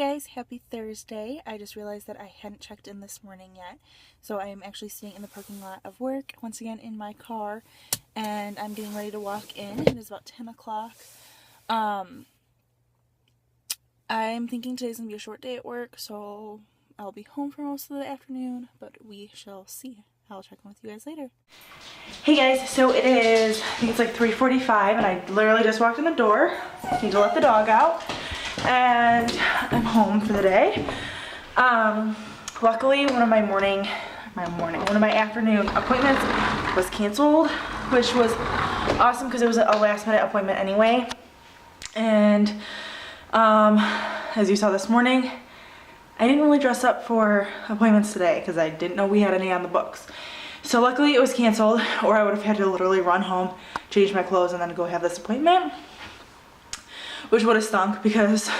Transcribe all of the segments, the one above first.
guys, happy Thursday. I just realized that I hadn't checked in this morning yet. So I am actually sitting in the parking lot of work, once again in my car, and I'm getting ready to walk in. It is about 10 o'clock. I'm thinking today's going to be a short day at work, so I'll be home for most of the afternoon, but we shall see. I'll check in with you guys later. Hey guys, so it is, I think it's like 3:45 and I literally just walked in the door. Need to let the dog out. And I'm home for the day. Luckily one of my afternoon appointments was canceled, which was awesome because it was a last minute appointment anyway. And as you saw this morning, I didn't really dress up for appointments today because I didn't know we had any on the books. So luckily it was canceled, or I would have had to literally run home, change my clothes, and then go have this appointment, which would have stunk because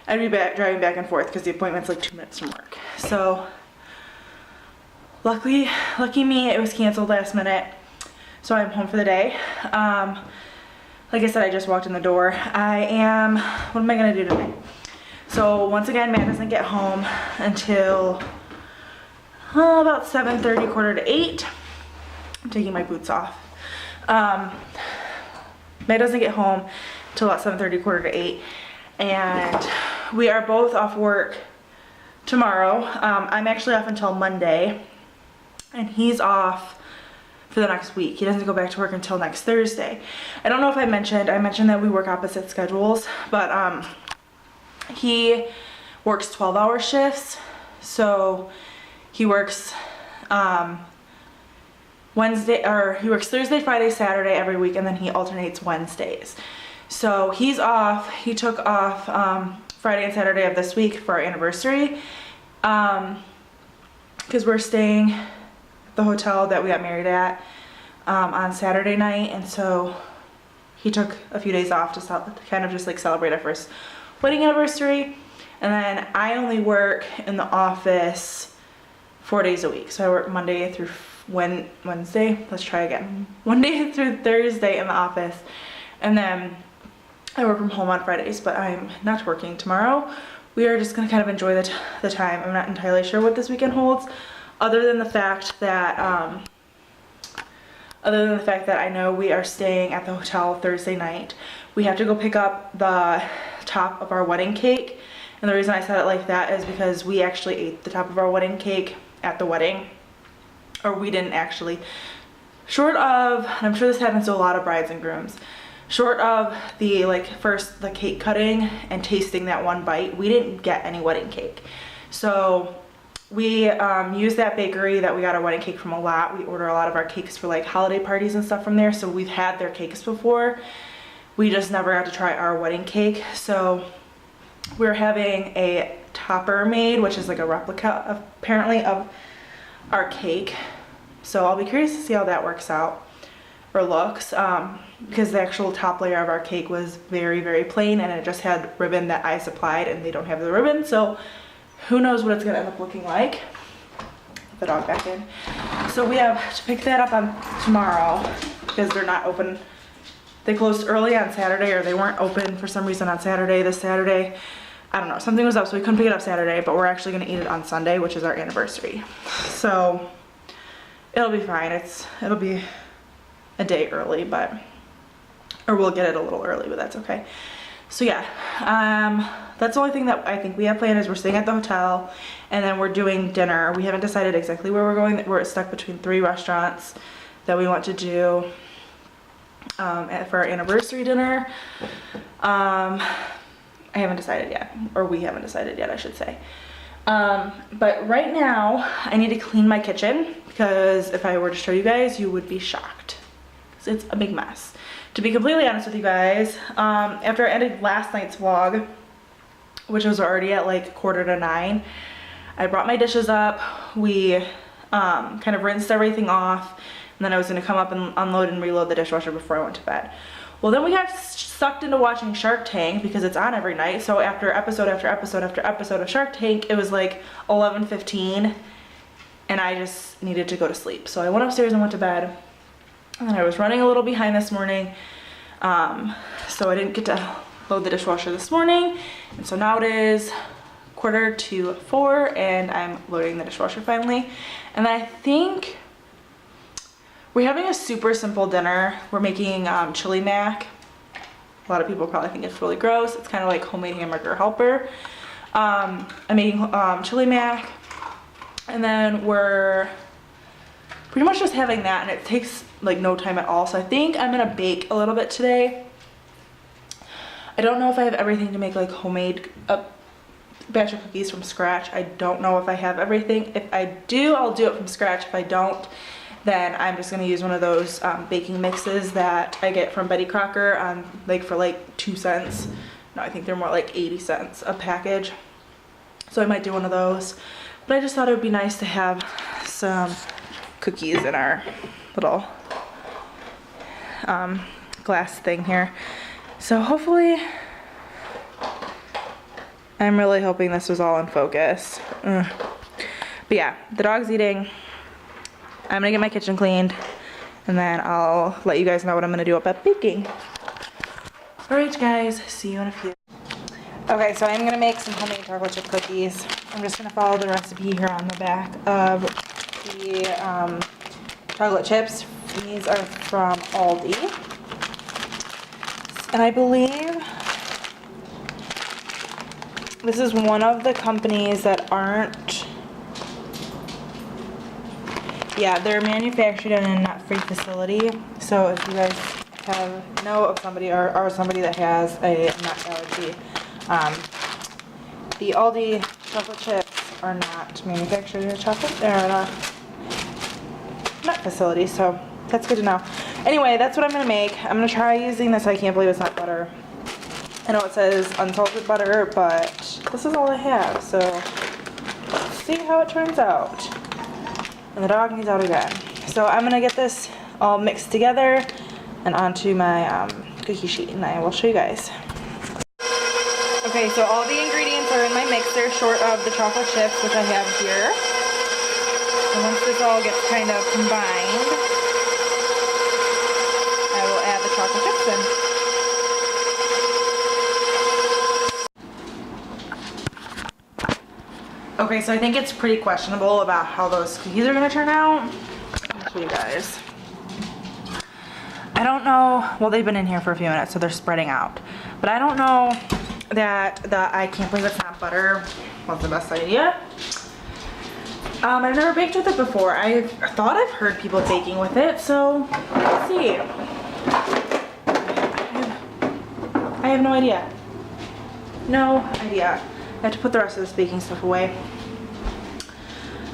I'd be driving back and forth because the appointment's like 2 minutes from work. So lucky me, it was canceled last minute, so I'm home for the day. Like I said, I just walked in the door. What am I gonna do today? So once again, Matt doesn't get home until about 7:30, quarter to 8. I'm taking my boots off. Matt doesn't get home till about 7:30, quarter to 8, and we are both off work tomorrow. I'm actually off until Monday, and he's off for the next week. He doesn't go back to work until next Thursday. I don't know if I mentioned that we work opposite schedules, but he works 12-hour shifts, so he works he works Thursday, Friday, Saturday every week, and then he alternates Wednesdays. So he's off. He took off Friday and Saturday of this week for our anniversary, because we're staying at the hotel that we got married at on Saturday night, and so he took a few days off to kind of just like celebrate our first wedding anniversary. And then I only work in the office 4 days a week, so I work Monday through Wednesday. Let's try again. Monday through Thursday in the office, and then I work from home on Fridays, but I'm not working tomorrow. We are just gonna kind of enjoy the time. I'm not entirely sure what this weekend holds, other than the fact that I know we are staying at the hotel Thursday night. We have to go pick up the top of our wedding cake, and the reason I said it like that is because we actually ate the top of our wedding cake at the wedding, or we didn't actually. Short of, and I'm sure this happens to a lot of brides and grooms, short of the the cake cutting and tasting that one bite, we didn't get any wedding cake. So we use that bakery that we got our wedding cake from a lot. We order a lot of our cakes for like holiday parties and stuff from there, so we've had their cakes before. We just never got to try our wedding cake. So we're having a topper made, which is like a replica apparently of our cake. So I'll be curious to see how that works out or looks, because the actual top layer of our cake was very, very plain, and it just had ribbon that I supplied, and they don't have the ribbon, so who knows what it's gonna end up looking like. Put the dog back in. So we have to pick that up on tomorrow because they're not open. They closed early on Saturday, or they weren't open for some reason on Saturday. This Saturday, I don't know, something was up, so we couldn't pick it up Saturday, but we're actually gonna eat it on Sunday, which is our anniversary. So it'll be fine. It'll be a day early, or we'll get it a little early, but that's okay. So yeah, that's the only thing that I think we have planned is we're staying at the hotel, and then we're doing dinner. We haven't decided exactly where we're going. We're stuck between 3 restaurants that we want to do for our anniversary dinner. I haven't decided yet, or we haven't decided yet, I should say. But right now I need to clean my kitchen, because if I were to show you guys, you would be shocked. It's a big mess. To be completely honest with you guys, after I ended last night's vlog, which was already at like 8:45, I brought my dishes up. We kind of rinsed everything off, and then I was going to come up and unload and reload the dishwasher before I went to bed. Well, then we got sucked into watching Shark Tank because it's on every night. So after episode after episode after episode of Shark Tank, it was like 11:15, and I just needed to go to sleep. So I went upstairs and went to bed. And I was running a little behind this morning, so I didn't get to load the dishwasher this morning, and so now it is 3:45 and I'm loading the dishwasher finally. And then I think we're having a super simple dinner. We're making chili mac. A lot of people probably think it's really gross. It's kind of like homemade hamburger helper. I'm making chili mac, and then we're pretty much just having that, and it takes like no time at all. So I think I'm gonna bake a little bit today. I don't know if I have everything to make like homemade batch of cookies from scratch. I don't know if I have everything. If I do, I'll do it from scratch. If I don't, then I'm just gonna use one of those baking mixes that I get from Betty Crocker like for like 2 cents. No, I think they're more like 80 cents a package. So I might do one of those. But I just thought it would be nice to have some cookies in our little glass thing here. So hopefully, I'm really hoping this was all in focus. But yeah, the dog's eating. I'm gonna get my kitchen cleaned, and then I'll let you guys know what I'm gonna do about baking. Alright guys, see you in a few. Okay, so I'm gonna make some homemade chocolate chip cookies. I'm just gonna follow the recipe here on the back of the chocolate chips. These are from Aldi. And I believe this is one of the companies that aren't, yeah, they're manufactured in a nut-free facility. So if you guys know of somebody or are somebody that has a nut allergy, the Aldi chocolate chips are not manufactured in a nut facility, so that's good to know. Anyway, that's what I'm gonna make. I'm gonna try using this. I can't believe it's not butter. I know it says unsalted butter, but this is all I have, so let's see how it turns out. And the dog needs out again. So I'm gonna get this all mixed together and onto my cookie sheet, and I will show you guys. Okay, so all the ingredients are in my mixer, short of the chocolate chips, which I have here. And once this all gets kind of combined, I will add the chocolate chips in. Okay, so I think it's pretty questionable about how those cookies are gonna turn out. I'll show you guys. I don't know, well, they've been in here for a few minutes, so they're spreading out. But I don't know that I can't believe it's not butter was the best idea. I've never baked with it before. I thought I've heard people baking with it, so let's see. I have no idea. No idea. I have to put the rest of this baking stuff away.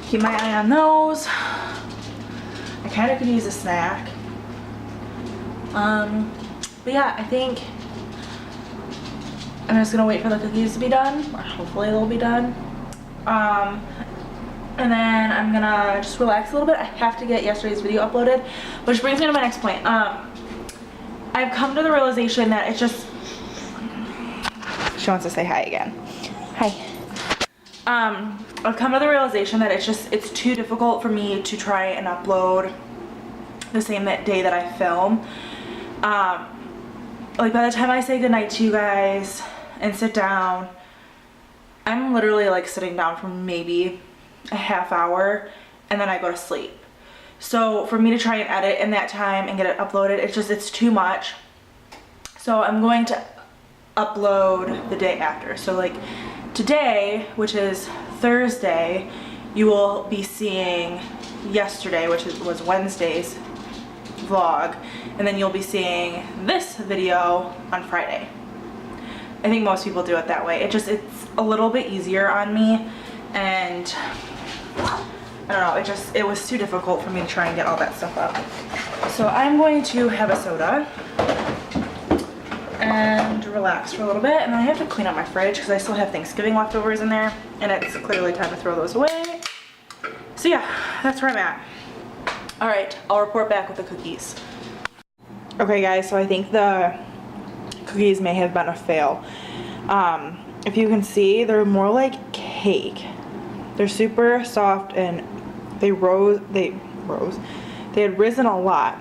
Keep my eye on those. I kind of could use a snack. But yeah, I think I'm just gonna wait for the cookies to be done, or hopefully they'll be done. And then I'm gonna just relax a little bit. I have to get yesterday's video uploaded, which brings me to my next point. I've come to the realization that it's just, she wants to say hi again. Hi. I've come to the realization that it's too difficult for me to try and upload the same day that I film. Like by the time I say goodnight to you guys and sit down, I'm literally like sitting down for maybe a half hour and then I go to sleep. So for me to try and edit in that time and get it uploaded, it's too much. So I'm going to upload the day after. So like today, which is Thursday, you will be seeing yesterday, which was Wednesday's vlog, and then you'll be seeing this video on Friday. I think most people do it that way. It's a little bit easier on me, and I don't know, it was too difficult for me to try and get all that stuff up. So I'm going to have a soda and relax for a little bit, and then I have to clean up my fridge because I still have Thanksgiving leftovers in there, and it's clearly time to throw those away. So yeah, that's where I'm at. Alright, I'll report back with the cookies. Okay guys, so I think the cookies may have been a fail. If you can see, they're more like cake. They're super soft and they had risen a lot.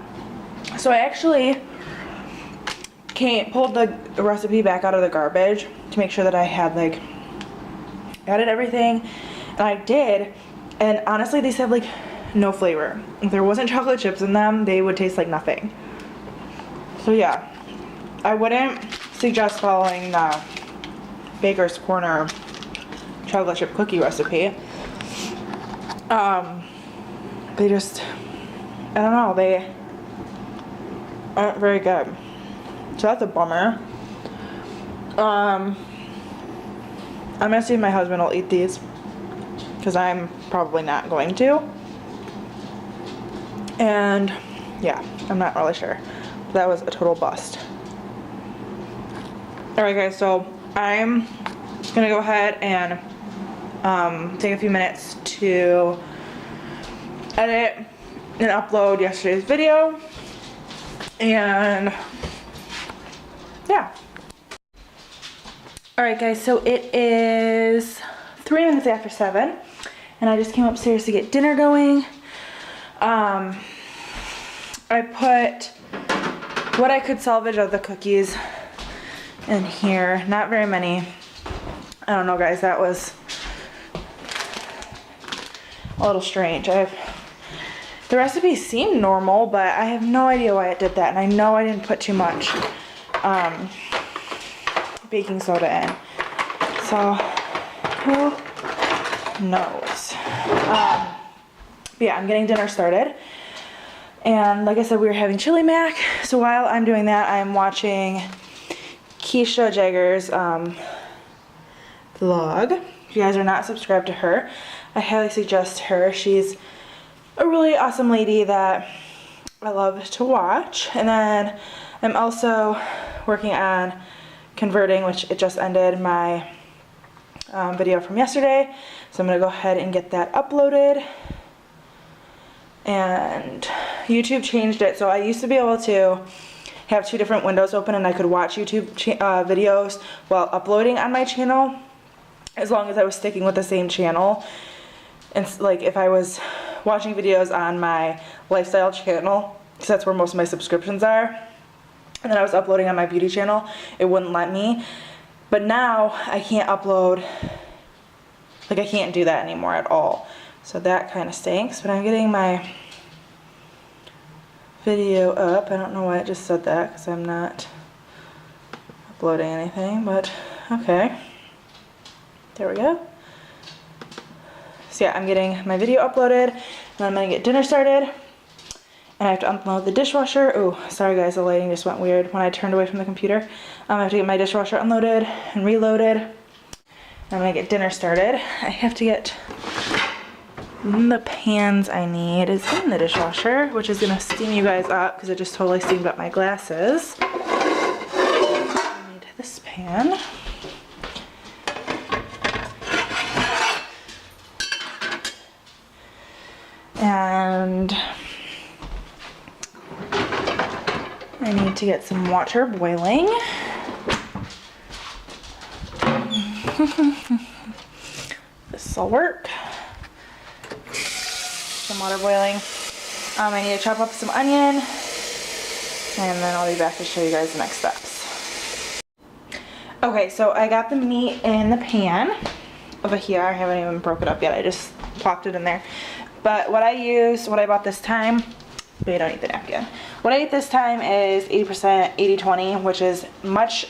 So I actually pulled the recipe back out of the garbage to make sure that I had like added everything, and I did, and honestly these have like no flavor. If there wasn't chocolate chips in them, they would taste like nothing. So yeah, I wouldn't suggest following the Baker's Corner chocolate chip cookie recipe. They just, I don't know, they aren't very good. So that's a bummer. I'm gonna see if my husband will eat these, because I'm probably not going to. And yeah, I'm not really sure. That was a total bust. Alright guys, so I'm gonna go ahead and take a few minutes to edit and upload yesterday's video. And yeah. Alright guys, so it is 3 minutes after 7, and I just came upstairs to get dinner going. I put what I could salvage of the cookies in here. Not very many. I don't know guys, that was a little strange. The recipe seemed normal, but I have no idea why it did that, and I know I didn't put too much baking soda in. So who knows? But yeah, I'm getting dinner started. And like I said, we were having chili mac. So while I'm doing that, I'm watching Keisha Jagger's vlog. If you guys are not subscribed to her, I highly suggest her. She's a really awesome lady that I love to watch. And then I'm also working on converting, which it just ended, my video from yesterday. So I'm gonna go ahead and get that uploaded. And YouTube changed it, so I used to be able to have 2 different windows open and I could watch YouTube videos while uploading on my channel, as long as I was sticking with the same channel. And like if I was watching videos on my lifestyle channel, because that's where most of my subscriptions are, and then I was uploading on my beauty channel, it wouldn't let me. But now I can't upload, like I can't do that anymore at all. So that kind of stinks, but I'm getting my video up. I don't know why it just said that, because I'm not uploading anything, but okay. There we go. So yeah, I'm getting my video uploaded, and I'm gonna get dinner started. And I have to unload the dishwasher. Oh, sorry guys, the lighting just went weird when I turned away from the computer. I have to get my dishwasher unloaded and reloaded. And I'm gonna get dinner started. I have to get the pans I need is in the dishwasher, which is gonna steam you guys up because it just totally steamed up my glasses. I need this pan. And I need to get some water boiling. This will work. Some water boiling. I need to chop up some onion, and then I'll be back to show you guys the next steps. Okay, so I got the meat in the pan over here. I haven't even broke it up yet. I just plopped it in there. But what I bought this time, but I don't need the napkin. What I ate this time is 80% 80-20, which is much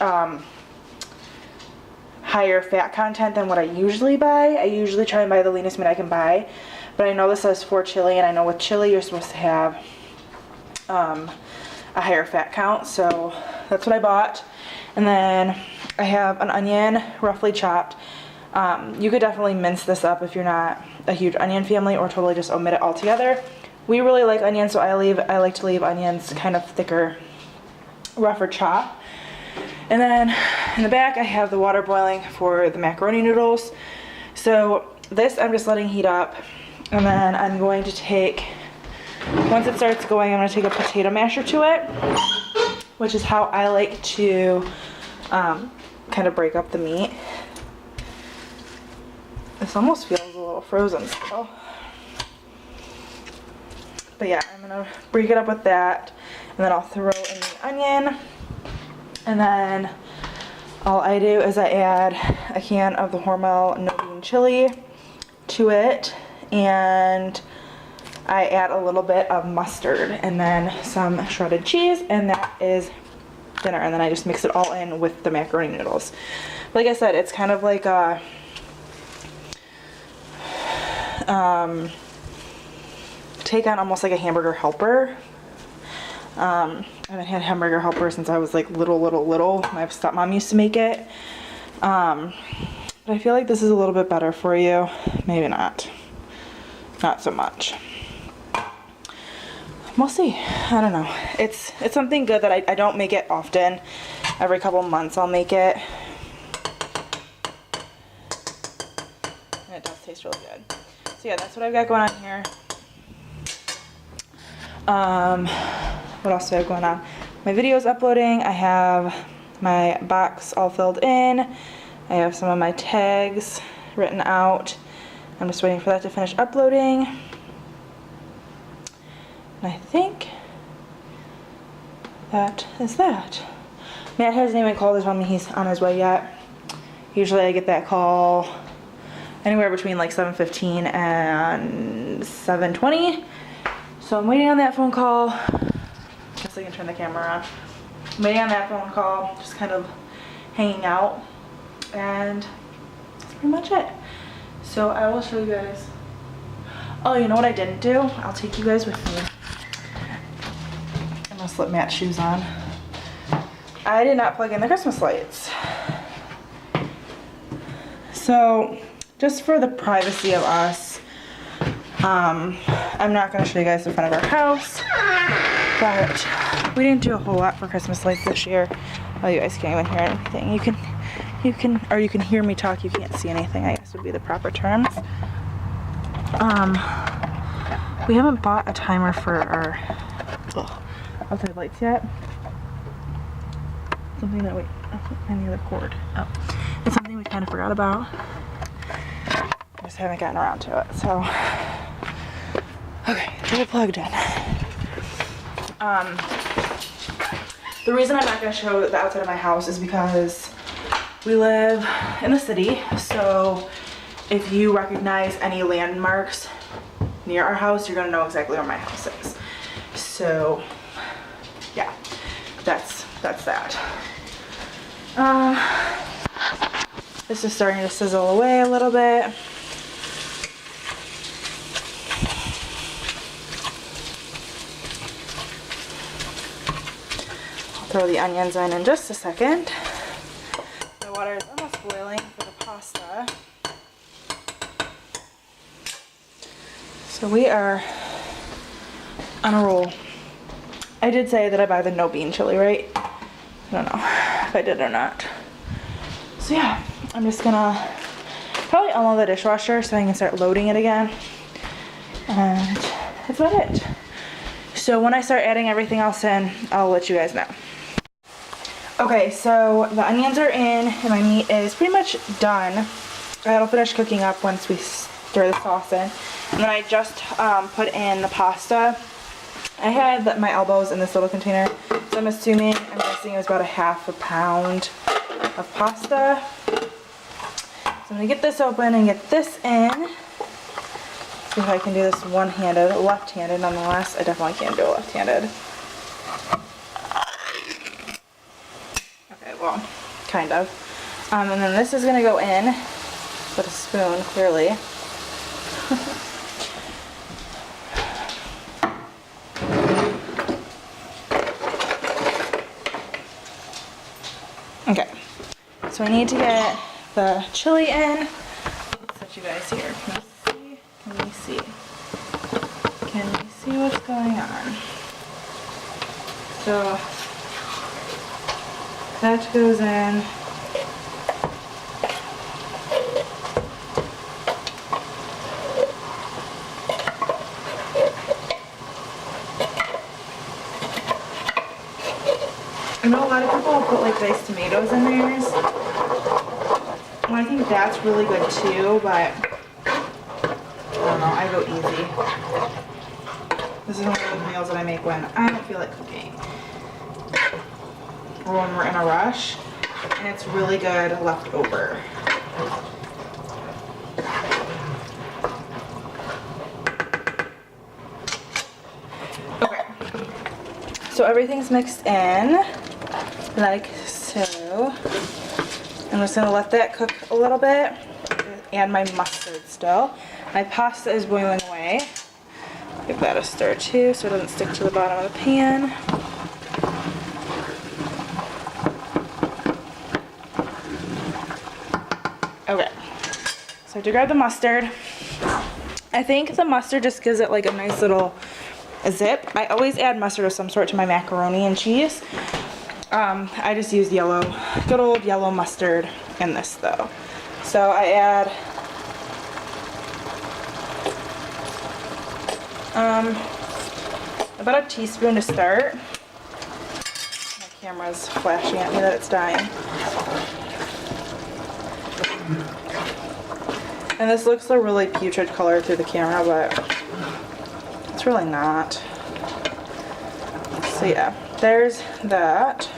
higher fat content than what I usually buy. I usually try and buy the leanest meat I can buy. But I know this says for chili, and I know with chili you're supposed to have a higher fat count, so that's what I bought. And then I have an onion roughly chopped. You could definitely mince this up if you're not a huge onion family, or totally just omit it altogether. We really like onions, so I like to leave onions kind of thicker, rougher chop. And then in the back I have the water boiling for the macaroni noodles. So this I'm just letting heat up. And then I'm going to take, once it starts going, I'm going to take a potato masher to it, which is how I like to kind of break up the meat. This almost feels a little frozen still. But yeah, I'm going to break it up with that, and then I'll throw in the onion, And then all I do is I add a can of the Hormel no bean chili to it, and I add a little bit of mustard and then some shredded cheese, and that is dinner. And then I just mix it all in with the macaroni noodles. Like I said, it's kind of like a take on almost like a hamburger helper. I haven't had hamburger helper since I was like little. My stepmom used to make it. But I feel like this is a little bit better for you. Maybe not. Not so much. We'll see. I don't know. It's something good that I don't make it often. Every couple months I'll make it. And it does taste really good. So yeah, that's what I've got going on here. What else do I have going on? My video is uploading. I have my box all filled in. I have some of my tags written out. I'm just waiting for that to finish uploading. And I think that is that. Matt hasn't even called to tell me he's on his way yet. Usually I get that call anywhere between like 7:15 and 7:20. So I'm waiting on that phone call. Guess I can turn the camera on. I'm waiting on that phone call, just kind of hanging out. And that's pretty much it. So I will show you guys. Oh, you know what I didn't do? I'll take you guys with me. I'm gonna slip Matt's shoes on. I did not plug in the Christmas lights. So just for the privacy of us, I'm not going to show you guys the front of our house, but we didn't do a whole lot for Christmas lights this year. Oh, you guys can't even hear anything. You can hear me talk, you can't see anything, I guess would be the proper terms. We haven't bought a timer for our outside lights yet. Something that I need the cord. Oh, it's something we kind of forgot about. Just haven't gotten around to it, so. Okay, they're plugged in. The reason I'm not going to show the outside of my house is because we live in the city, so if you recognize any landmarks near our house, you're going to know exactly where my house is. So, yeah, that's that. This is starting to sizzle away a little bit. Throw the onions in just a second. The water is almost boiling for the pasta. So we are on a roll. I did say that I buy the no bean chili, right? I don't know if I did or not. So yeah, I'm just gonna probably unload the dishwasher so I can start loading it again. And that's about it. So when I start adding everything else in, I'll let you guys know. Okay, so the onions are in and my meat is pretty much done. It'll finish cooking up once we stir the sauce in. And then I just put in the pasta. I had my elbows in this little container, so I'm guessing it was about a half a pound of pasta. So I'm gonna get this open and get this in. See if I can do this one-handed, left-handed nonetheless. I definitely can't do it left-handed. Well, kind of. And then this is going to go in with a spoon, clearly. Okay, so I need to get the chili in. Let's set you guys here. Can we see? Can we see what's going on? So that goes in. I know a lot of people put like diced tomatoes in theirs. Well, I think that's really good too, but I don't know, I go easy. This is one of those meals that I make when I don't feel like cooking. or when we're in a rush, and it's really good left over. Okay, so everything's mixed in like so. I'm just gonna let that cook a little bit, and my mustard still. My pasta is boiling away. Give that a stir too so it doesn't stick to the bottom of the pan. Okay, so I have to grab the mustard. I think the mustard just gives it like a nice little zip. I always add mustard of some sort to my macaroni and cheese. I just use yellow, good old yellow mustard in this though. So I add about a teaspoon to start. My camera's flashing at me that it's dying. And this looks a really putrid color through the camera, but it's really not. So yeah, there's that.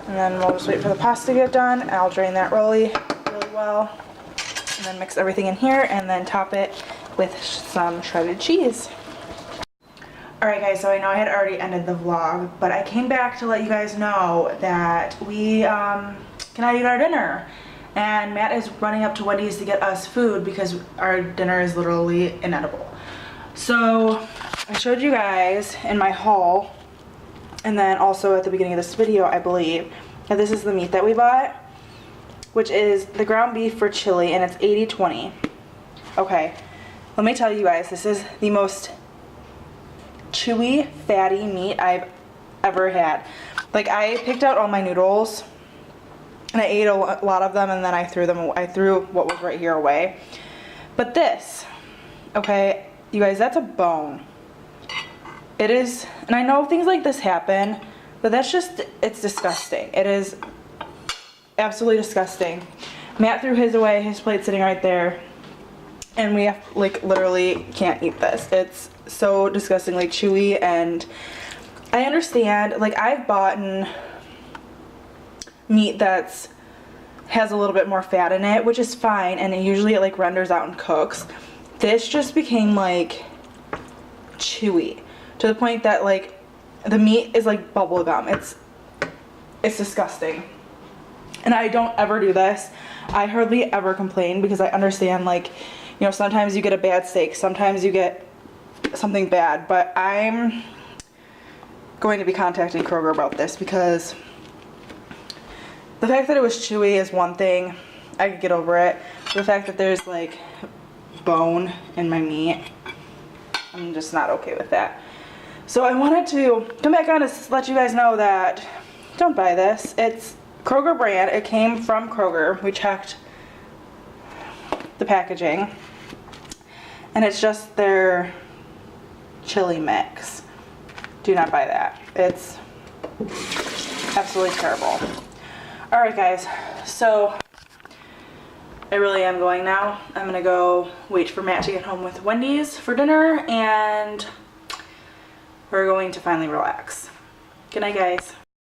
And then we'll just wait for the pasta to get done. I'll drain that really well. And then mix everything in here and then top it with some shredded cheese. Alright guys, so I know I had already ended the vlog, but I came back to let you guys know that we cannot eat our dinner. And Matt is running up to Wendy's to get us food because our dinner is literally inedible. So I showed you guys in my haul, and then also at the beginning of this video, I believe, that this is the meat that we bought, which is the ground beef for chili, and it's 80/20. Okay, let me tell you guys, this is the most chewy, fatty meat I've ever had. Like, I picked out all my noodles, and I ate a lot of them, and then I threw what was right here away. But this, okay, you guys, that's a bone. It is, and I know things like this happen, but that's just, it's disgusting. It is absolutely disgusting. Matt threw his away, his plate's sitting right there, and we have, like, literally can't eat this. It's so disgustingly chewy, and I understand, like, I've bought meat that's has a little bit more fat in it, which is fine, and usually it like renders out and cooks. This just became like chewy to the point that like the meat is like bubble gum. It's disgusting, and I don't ever do this. I hardly ever complain because I understand, like, you know, sometimes you get a bad steak, sometimes you get something bad, but I'm going to be contacting Kroger about this because the fact that it was chewy is one thing. I could get over it. The fact that there's like bone in my meat, I'm just not okay with that. So I wanted to come back on to let you guys know that don't buy this. It's Kroger brand. It came from Kroger. We checked the packaging, and it's just their chili mix. Do not buy that. It's absolutely terrible. Alright guys, so I really am going now. I'm gonna go wait for Matt to get home with Wendy's for dinner, and we're going to finally relax. Good night guys.